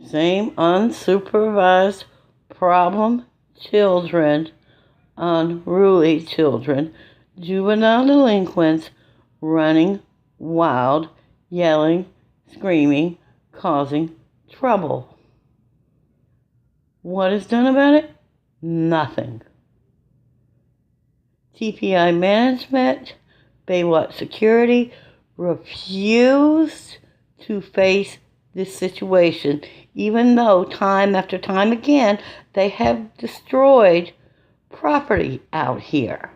Same unsupervised problem children, unruly children, juvenile delinquents running wild, yelling, screaming, causing trouble. What is done about it? Nothing. TPI management, Baywatch security refused to face this situation, even though time after time again they have destroyed property out here.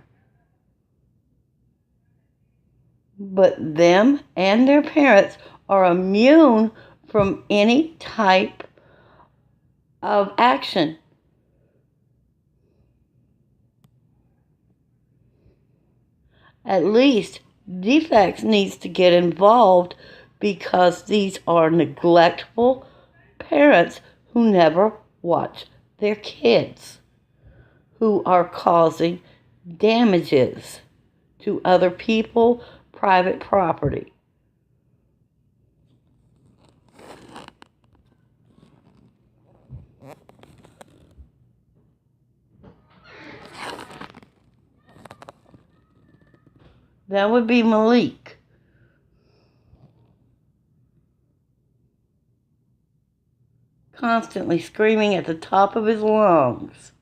But them and their parents are immune from any type of action. At least defects needs to get involved because these are neglectful parents who never watch their kids, who are causing damages to other people, private property. That would be Malik. Constantly screaming at the top of his lungs.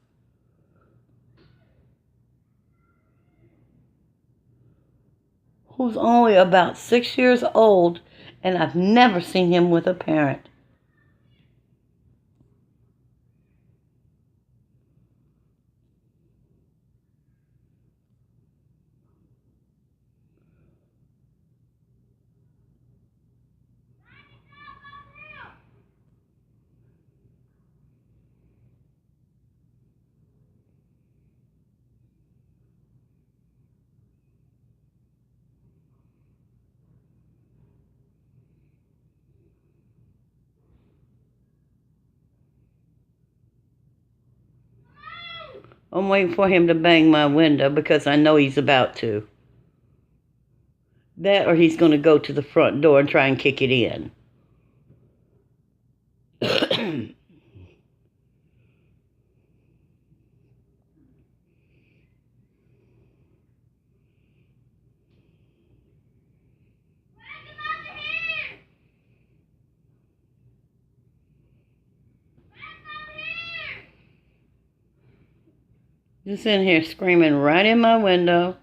Who's only about 6 years old, and I've never seen him with a parent. I'm waiting for him to bang my window because I know he's about to. That or he's going to go to the front door and try and kick it in. Just in here screaming right in my window.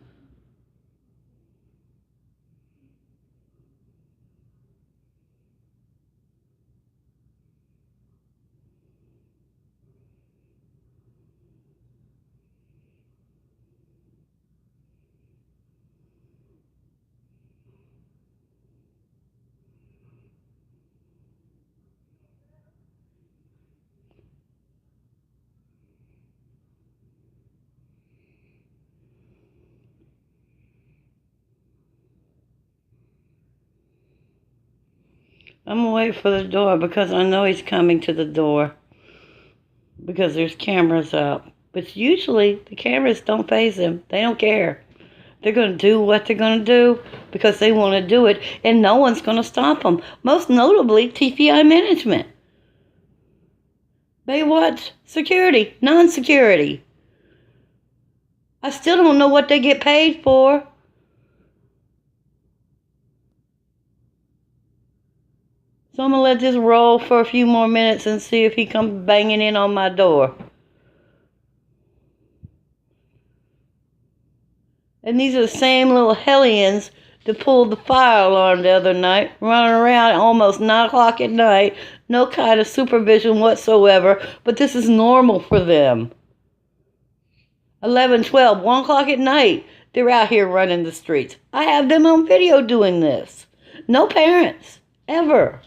I'm going to wait for the door because I know he's coming to the door because there's cameras up. But usually the cameras don't faze him. They don't care. They're going to do what they're going to do because they want to do it, and no one's going to stop them. Most notably, TPI management. Baywatch security, non-security. I still don't know what they get paid for. So I'm going to let this roll for a few more minutes and see if he comes banging in on my door. And these are the same little hellions that pulled the fire alarm the other night, running around at almost 9 o'clock at night, no kind of supervision whatsoever, but this is normal for them. 11, 12, 1 o'clock at night, they're out here running the streets. I have them on video doing this. No parents, ever.